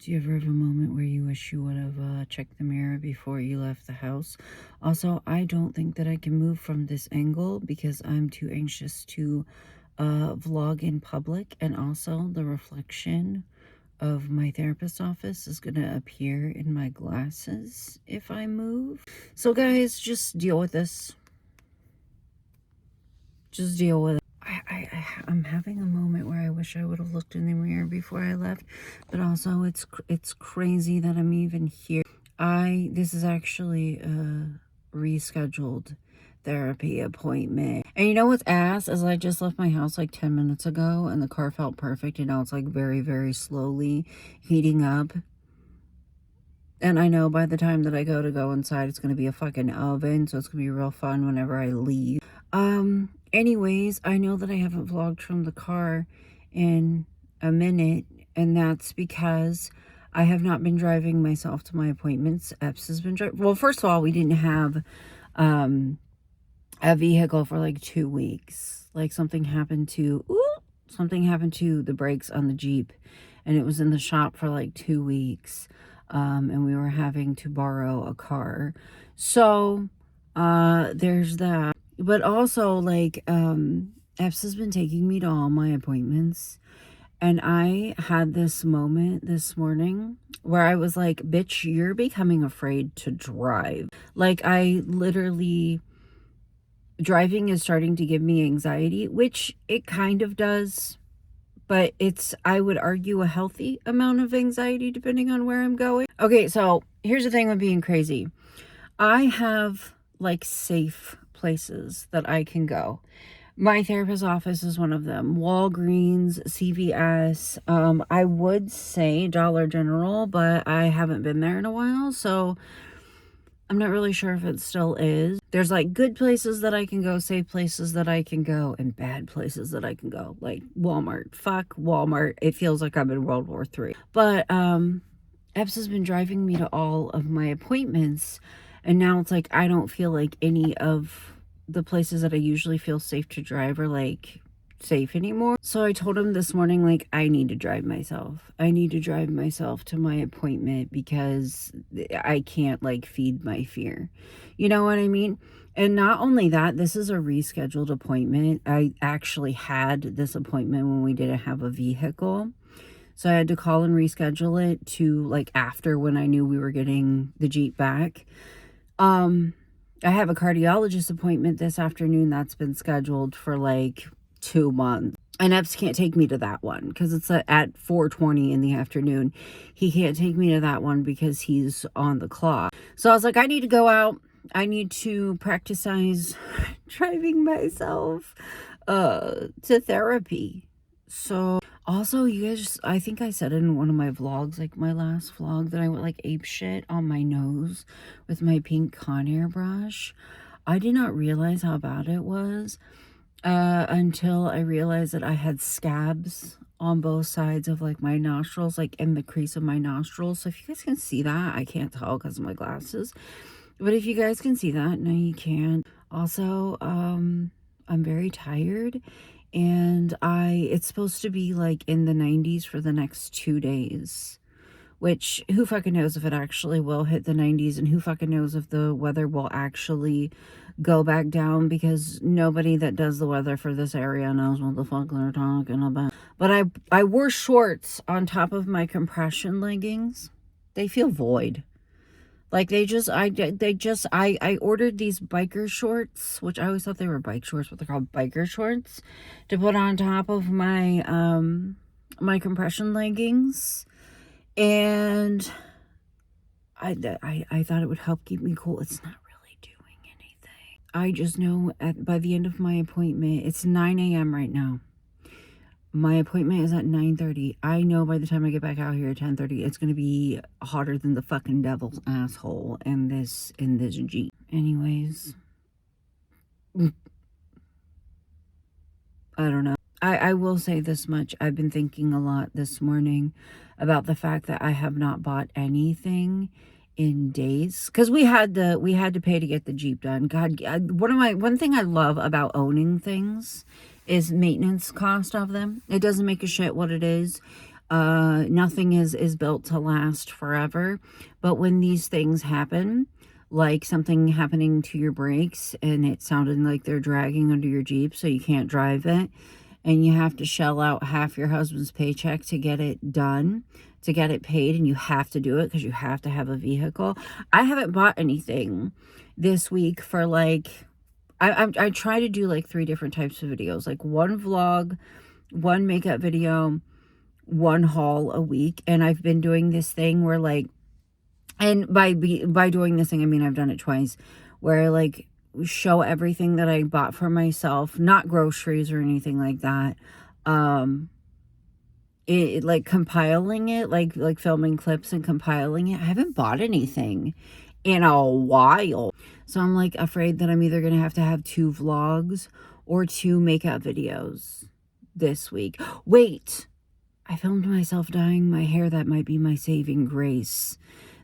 Do you ever have a moment where you wish you would have checked the mirror before you left the house? Also, I don't think that I can move from this angle because I'm too anxious to vlog in public. And also, the reflection of my therapist's office is going to appear in my glasses if I move. So, guys, just deal with this. Just deal with it. I'm having a moment where I wish I would have looked in the mirror before I left, but also it's crazy that I'm even here. This is actually a rescheduled therapy appointment. And you know what's ass is I just left my house like 10 minutes ago and the car felt perfect, and now it's like very, very slowly heating up. And I know by the time that I go inside, it's going to be a fucking oven, so it's going to be real fun whenever I leave. Anyways, I know that I haven't vlogged from the car in a minute, and that's because I have not been driving myself to my appointments. Epps has been driving. Well, first of all, we didn't have a vehicle for like 2 weeks. Like something happened to the brakes on the Jeep, and it was in the shop for like 2 weeks. And we were having to borrow a car. So, there's that. But also, like, Epps has been taking me to all my appointments. And I had this moment this morning where I was like, bitch, you're becoming afraid to drive. Like, I literally, driving is starting to give me anxiety, which it kind of does. But it's, I would argue, a healthy amount of anxiety depending on where I'm going. Okay, so here's the thing with being crazy. I have like safe places that I can go. My therapist's office is one of them. Walgreens, CVS. I would say Dollar General, but I haven't been there in a while, so I'm not really sure if it still is. There's like good places that I can go, safe places that I can go, and bad places that I can go. Like Walmart. Fuck Walmart. It feels like I'm in World War III. But Epps has been driving me to all of my appointments, and now it's like I don't feel like any of the places that I usually feel safe to drive are like safe anymore. So I told him this morning, like, I need to drive myself. I need to drive myself to my appointment because I can't like feed my fear. You know what I mean? And not only that, this is a rescheduled appointment. I actually had this appointment when we didn't have a vehicle. So I had to call and reschedule it to like after when I knew we were getting the Jeep back. I have a cardiologist appointment this afternoon that's been scheduled for like 2 months. And Epps can't take me to that one because it's at 4:20 in the afternoon. He can't take me to that one because he's on the clock. So I was like, I need to go out. I need to practice driving myself to therapy. So also, you guys, I think I said in one of my vlogs, like my last vlog, that I went like ape shit on my nose with my pink Conair brush. I did not realize how bad it was until I realized that I had scabs on both sides of like my nostrils, like in the crease of my nostrils. So if you guys can see that, I can't tell because of my glasses. But if you guys can see that, no, you can't. Also, I'm very tired. And it's supposed to be like in the 90s for the next 2 days, which who fucking knows if it actually will hit the 90s, and who fucking knows if the weather will actually go back down, because nobody that does the weather for this area knows what the fuck they're talking about. But I wore shorts on top of my compression leggings. They feel void. Like I ordered these biker shorts, which I always thought they were bike shorts, but they're called biker shorts, to put on top of my my compression leggings, and I thought it would help keep me cool. It's not really doing anything. I just know by the end of my appointment, it's 9 a.m. right now. My appointment is at 9:30. I know by the time I get back out here at 10:30, it's going to be hotter than the fucking devil's asshole in this Jeep. Anyways, I don't know. I will say this much. I've been thinking a lot this morning about the fact that I have not bought anything in days, because we had to pay to get the Jeep done. God, one thing I love about owning things is maintenance cost of them. It doesn't make a shit what it is. Nothing is built to last forever. But when these things happen, like something happening to your brakes and it sounded like they're dragging under your Jeep so you can't drive it, and you have to shell out half your husband's paycheck to get it done, to get it paid, and you have to do it because you have to have a vehicle. I haven't bought anything this week for like, I try to do like 3 different types of videos, like one vlog, one makeup video, one haul a week. And I've been doing this thing where like, and by doing this thing, I mean I've done it twice, where I like show everything that I bought for myself, not groceries or anything like that. It like compiling it, like filming clips and compiling it. I haven't bought anything in a while. So I'm like afraid that I'm either going to have 2 vlogs or 2 makeup videos this week. Wait, I filmed myself dyeing my hair. That might be my saving grace.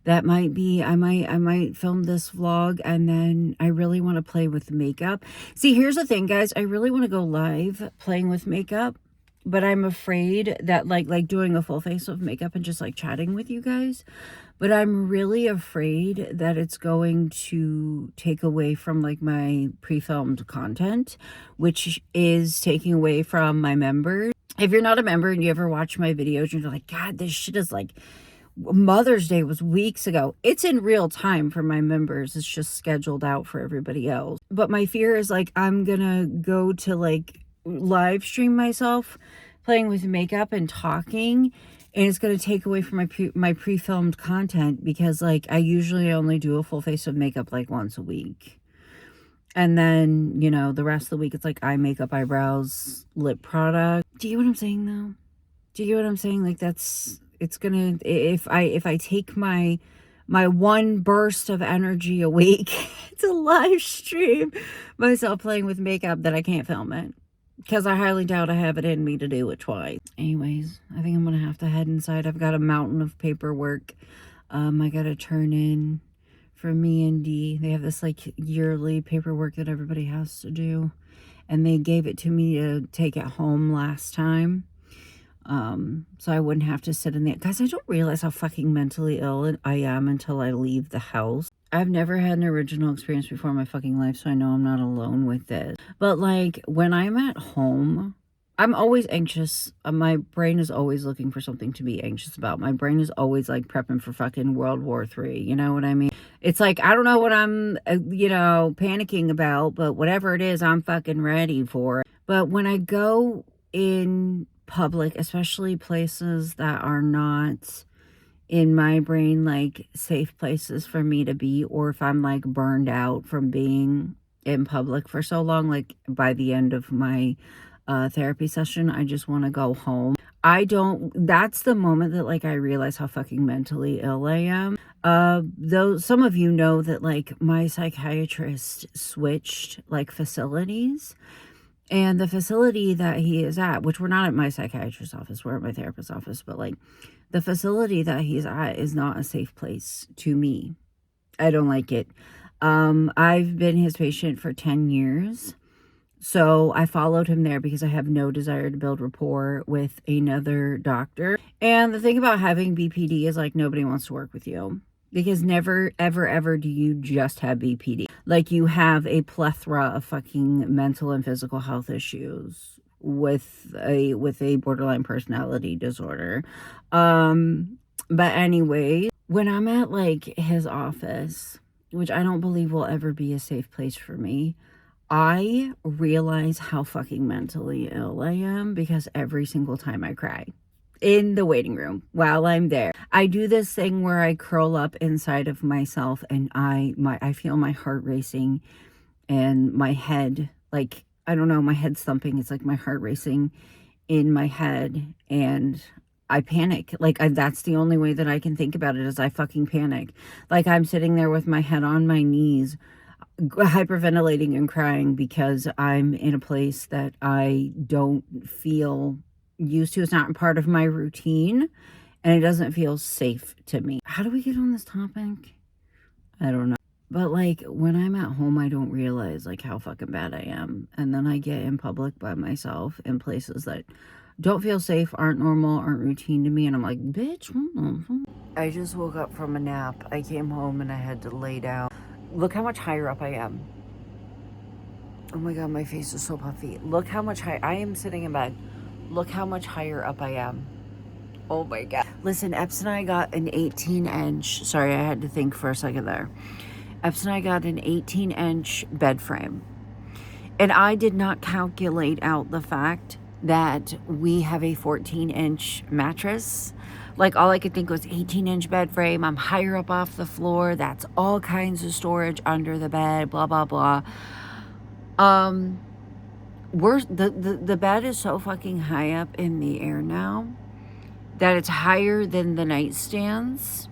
That might be, I might film this vlog, and then I really want to play with makeup. See, here's the thing, guys. I really want to go live playing with makeup, but I'm afraid that like doing a full face of makeup and just like chatting with you guys. But I'm really afraid that it's going to take away from like my pre-filmed content, which is taking away from my members. If you're not a member and you ever watch my videos, you're like, God, this shit is like, Mother's Day was weeks ago. It's in real time for my members. It's just scheduled out for everybody else. But my fear is like, I'm gonna go to like live stream myself playing with makeup and talking, and it's gonna take away from my pre-filmed content, because like I usually only do a full face of makeup like once a week. And then, you know, the rest of the week it's like eye makeup, eyebrows, lip product. Do you get what I'm saying though? Do you get what I'm saying? Like it's gonna, if I take my one burst of energy a week to live stream myself playing with makeup, that I can't film it, because I highly doubt I have it in me to do it twice. Anyways, I think I'm gonna have to head inside. I've got a mountain of paperwork I gotta turn in for me and Dee. They have this like yearly paperwork that everybody has to do, and they gave it to me to take it home last time. So I wouldn't have to sit in there. Guys, I don't realize how fucking mentally ill I am until I leave the house. I've never had an original experience before in my fucking life, so I know I'm not alone with this. But like when I'm at home, I'm always anxious. My brain is always looking for something to be anxious about. My brain is always like prepping for fucking World War III. You know what I mean? It's like, I don't know what I'm, panicking about, but whatever it is, I'm fucking ready for it. But when I go in public, especially places that are not in my brain like safe places for me to be, or if I'm like burned out from being in public for so long, like by the end of my therapy session, I just want to go home. That's the moment that like I realize how fucking mentally ill I am. Though some of you know that like my psychiatrist switched like facilities. And the facility that he is at, which we're not at my psychiatrist's office, we're at my therapist's office, but like the facility that he's at is not a safe place to me. I don't like it. I've been his patient for 10 years. So I followed him there because I have no desire to build rapport with another doctor. And the thing about having BPD is like nobody wants to work with you. Because never, ever, ever do you just have BPD. Like you have a plethora of fucking mental and physical health issues with a borderline personality disorder. But anyway, when I'm at like his office, which I don't believe will ever be a safe place for me, I realize how fucking mentally ill I am, because every single time I cry in the waiting room while I'm there, I do this thing where I curl up inside of myself, and I feel my heart racing and my head, like, I don't know, my head's thumping. It's like my heart racing in my head, and I panic. Like, that's the only way that I can think about it, is I fucking panic. Like, I'm sitting there with my head on my knees, hyperventilating and crying because I'm in a place that I don't feel used to. It's not part of my routine, and it doesn't feel safe to me. How do we get on this topic? I don't know. But like when I'm at home, I don't realize like how fucking bad I am. And then I get in public by myself in places that don't feel safe, aren't normal, aren't routine to me. And I'm like, bitch, I just woke up from a nap. I came home and I had to lay down. Look how much higher up I am. Oh my God, my face is so puffy. Look how much I am sitting in bed. Look how much higher up I am. Oh my God. Listen, Epps and I got an 18-inch. Sorry, I had to think for a second there. Epps and I got an 18-inch bed frame. And I did not calculate out the fact that we have a 14-inch mattress. Like, all I could think was 18-inch bed frame. I'm higher up off the floor. That's all kinds of storage under the bed, blah, blah, blah. The bed is so fucking high up in the air now that it's higher than the nightstands,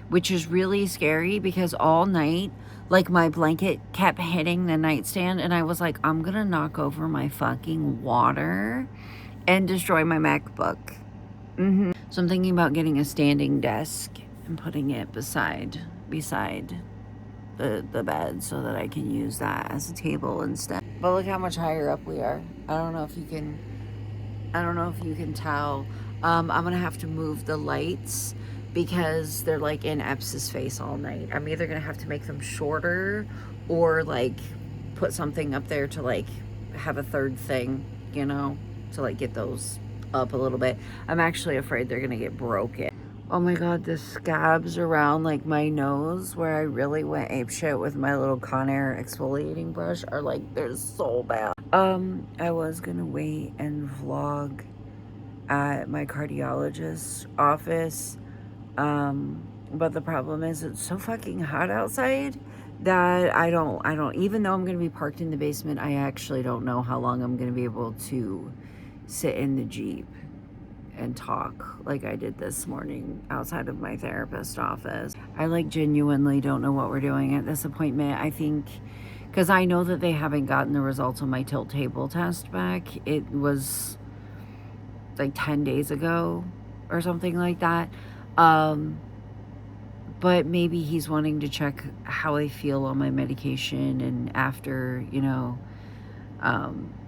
which is really scary because all night, like, my blanket kept hitting the nightstand and I was like, I'm gonna knock over my fucking water and destroy my MacBook. So I'm thinking about getting a standing desk and putting it beside the bed so that I can use that as a table instead. But look how much higher up we are. I don't know if you can tell. I'm gonna have to move the lights because they're like in Epps's face all night. I'm either gonna have to make them shorter or like put something up there to like have a third thing, you know, to like get those up a little bit. I'm actually afraid they're gonna get broken. Oh my God, the scabs around like my nose where I really went apeshit with my little Conair exfoliating brush are like, they're so bad. I was gonna wait and vlog at my cardiologist's office. But the problem is it's so fucking hot outside that I don't, even though I'm going to be parked in the basement, I actually don't know how long I'm going to be able to sit in the Jeep and talk like I did this morning outside of my therapist's office. I like genuinely don't know what we're doing at this appointment. I think because I know that they haven't gotten the results of my tilt table test back. It was like 10 days ago or something like that. But maybe he's wanting to check how I feel on my medication, and after, you know,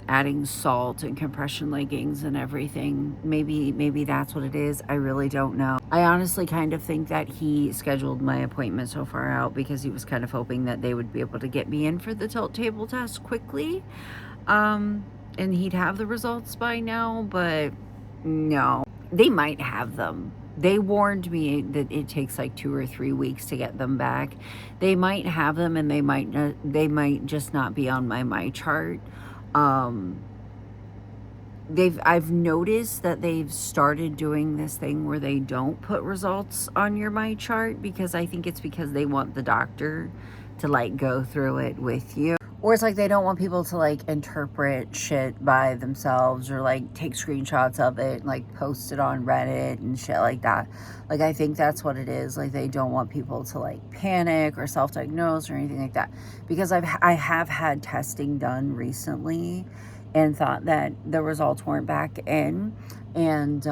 adding salt and compression leggings and everything, maybe that's what it is. I really don't know. I honestly kind of think that he scheduled my appointment so far out because he was kind of hoping that they would be able to get me in for the tilt table test quickly, and he'd have the results by now. But no, they might have them. They warned me that it takes like 2 or 3 weeks to get them back. They might have them, and they might just not be on my chart. I've noticed that they've started doing this thing where they don't put results on your my chart, because I think it's because they want the doctor to like go through it with you. Or it's like they don't want people to like interpret shit by themselves or like take screenshots of it and like post it on Reddit and shit like that. Like, I think that's what it is. Like, they don't want people to like panic or self-diagnose or anything like that. Because I have had testing done recently and thought that the results weren't back in. And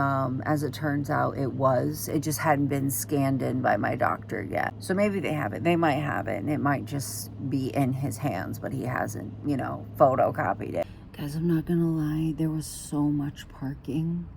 as it turns out, it just hadn't been scanned in by my doctor yet. So maybe they have it. They might have it, and it might just be in his hands, but he hasn't, you know, photocopied it. Guys, I'm not gonna lie, there was so much parking.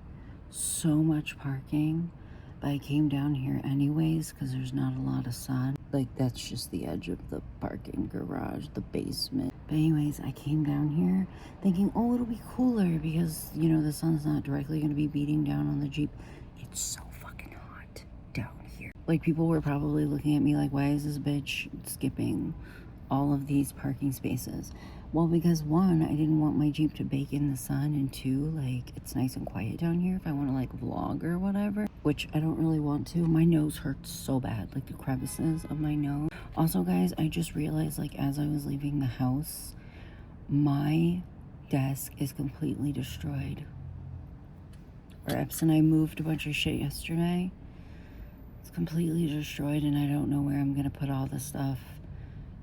But I came down here anyways because there's not a lot of sun. Like, that's just the edge of the parking garage, the basement. But anyways, I came down here thinking, oh, it'll be cooler because, you know, the sun's not directly going to be beating down on the Jeep. It's so fucking hot down here. Like, people were probably looking at me like, why is this bitch skipping all of these parking spaces? Well, because one, I didn't want my Jeep to bake in the sun, and two, like, it's nice and quiet down here if I want to like vlog or whatever, which I don't really want to. My nose hurts so bad, like the crevices of my nose. Also, guys, I just realized, like, as I was leaving the house, my desk is completely destroyed. Or Epps and I moved a bunch of shit yesterday. It's completely destroyed, and I don't know where I'm gonna put all the stuff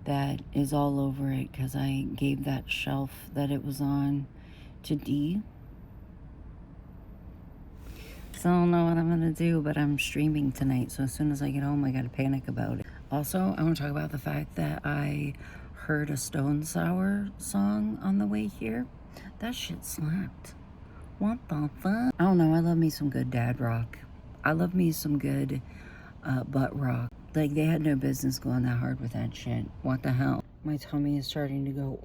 that is all over it because I gave that shelf that it was on to D. So I don't know what I'm gonna do, but I'm streaming tonight, so as soon as I get home I gotta panic about it. Also, I want to talk about the fact that I heard a Stone Sour song on the way here. That shit slapped. What the fuck? I don't know. I love me some good dad rock. I love me some good butt rock. Like, they had no business going that hard with that shit. What the hell? My tummy is starting to go.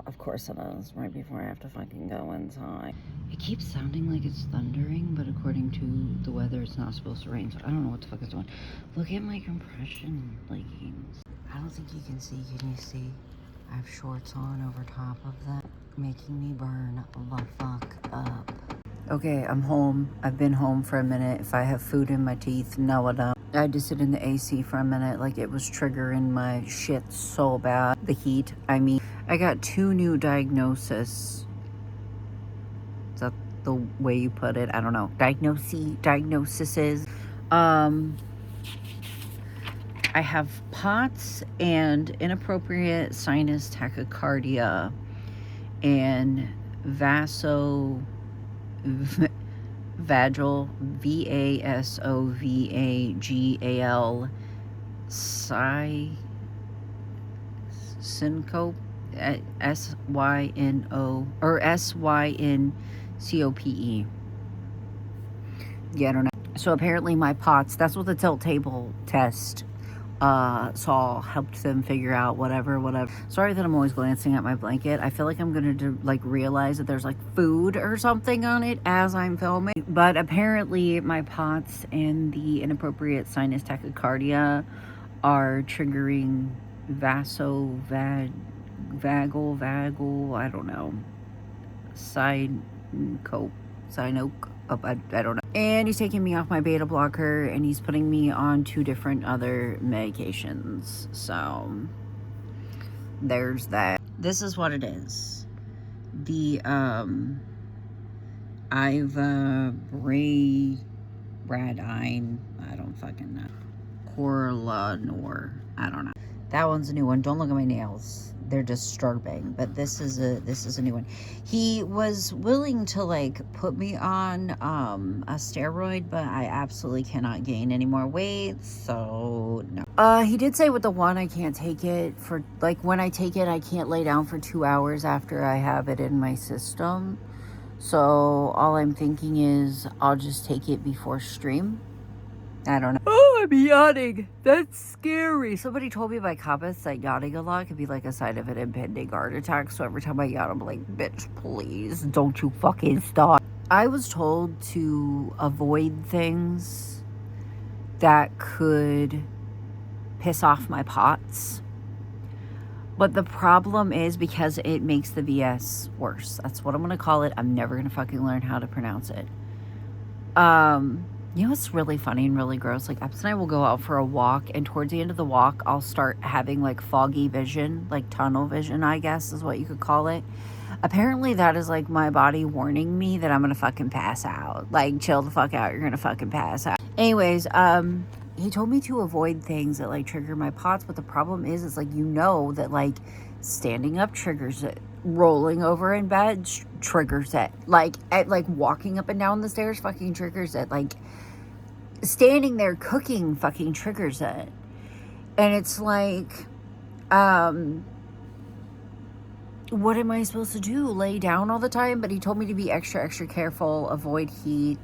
Of course it is. Right before I have to fucking go inside. It keeps sounding like it's thundering, but according to the weather, it's not supposed to rain. So I don't know what the fuck it's doing. Look at my compression leggings. I don't think you can see. Can you see? I have shorts on over top of that, making me burn the fuck up. Okay, I'm home. I've been home for a minute. If I have food in my teeth, no, I don't. I had to sit in the AC for a minute. Like, it was triggering my shit so bad. The heat, I mean. I got 2 new diagnoses. Is that the way you put it? I don't know. Diagnoses. I have POTS and inappropriate sinus tachycardia and vagal, VASOVAGAL, syncope, SYNO, or SYNCOPE. Yeah, I don't know. So apparently my POTS, that's what the tilt table test saw, helped them figure out whatever. Sorry that I'm always glancing at my blanket. I feel like I'm gonna realize that there's like food or something on it as I'm filming. But apparently my POTS and the inappropriate sinus tachycardia are triggering vagal, I don't know, syncope, I don't know. And he's taking me off my beta blocker, and he's putting me on 2 different other medications. So there's that. This is what it is. The ivaradine, I don't fucking know. Corlanor, I don't know. That one's a new one. Don't look at my nails. They're disturbing, but this is a new one. He was willing to put me on a steroid, but I absolutely cannot gain any more weight, so no. He did say with the one I can't take it for when I take it I can't lay down for 2 hours after I have it in my system. So all I'm thinking is I'll just take it before stream. I don't know. Oh, I'm yawning. That's scary. Somebody told me by comments that yawning a lot could be a sign of an impending heart attack. So every time I yawn, I'm like, bitch, please, don't you fucking stop. I was told to avoid things that could piss off my POTS. But the problem is because it makes the VS worse. That's what I'm going to call it. I'm never going to fucking learn how to pronounce it. You know what's really funny and really gross? Epps and I will go out for a walk, and towards the end of the walk, I'll start having foggy vision, tunnel vision, I guess is what you could call it. Apparently that is my body warning me that I'm gonna fucking pass out. Chill the fuck out, you're gonna fucking pass out. Anyways, he told me to avoid things that trigger my POTS, but the problem is that standing up triggers it. Rolling over in bed triggers it. Walking up and down the stairs fucking triggers it. Standing there cooking fucking triggers it. And it's what am I supposed to do? Lay down all the time? But he told me to be extra careful, avoid heat,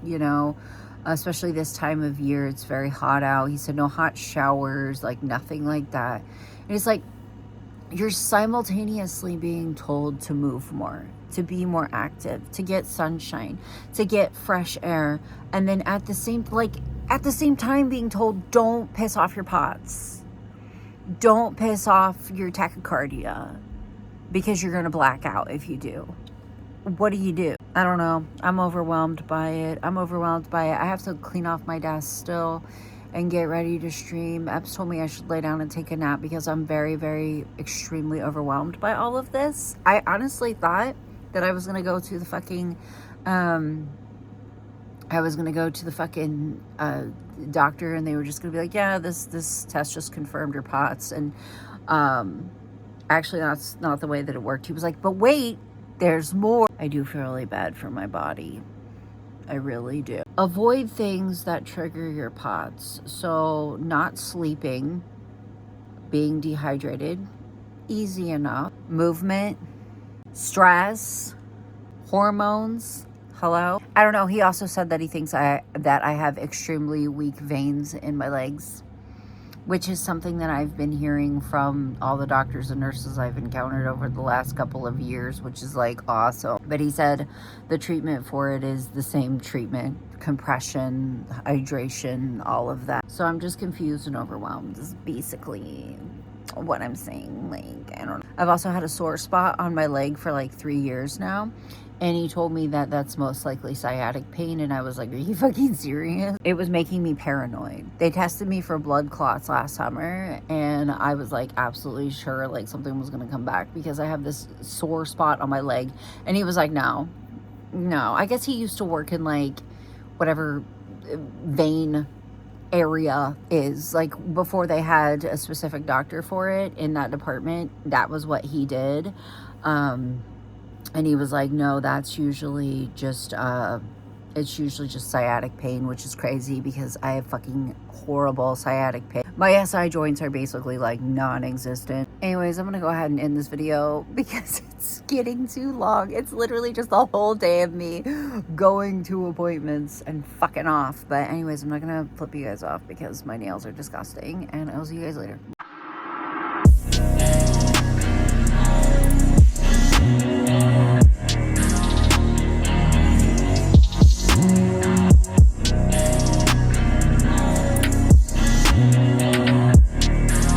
especially this time of year. It's very hot out. He said no hot showers, nothing like that. And it's you're simultaneously being told to move more, to be more active, to get sunshine, to get fresh air, and then at the same time being told don't piss off your POTS, don't piss off your tachycardia, because you're gonna black out if you do. What do? I don't know. I'm overwhelmed by it. I have to clean off my desk still and get ready to stream. Epps told me I should lay down and take a nap because I'm very, very extremely overwhelmed by all of this. I honestly thought that I was going to go to the fucking, doctor, and they were just going to be like, yeah, this test just confirmed your POTS. And actually that's not the way that it worked. He was like, but wait, there's more. I do feel really bad for my body. I really do. Avoid things that trigger your POTS. So not sleeping, being dehydrated, easy enough. Movement, stress, hormones. Hello? I don't know. He also said that he thinks that I have extremely weak veins in my legs, which is something that I've been hearing from all the doctors and nurses I've encountered over the last couple of years, which is like awesome. But he said the treatment for it is the same treatment: compression, hydration, all of that. So I'm just confused and overwhelmed is basically what I'm saying. Like, I don't know. I've also had a sore spot on my leg for like 3 years now. And he told me that that's most likely sciatic pain. And I was like, are you fucking serious? It was making me paranoid. They tested me for blood clots last summer. And I was like absolutely sure like something was going to come back because I have this sore spot on my leg. And he was like, no. I guess he used to work in like whatever vein area is. Like before they had a specific doctor for it in that department, that was what he did. And he was like, no, that's usually just, it's usually just sciatic pain, which is crazy because I have fucking horrible sciatic pain. My SI joints are basically like non-existent. Anyways, I'm gonna go ahead and end this video because it's getting too long. It's literally just the whole day of me going to appointments and fucking off. But anyways, I'm not gonna flip you guys off because my nails are disgusting, and I'll see you guys later.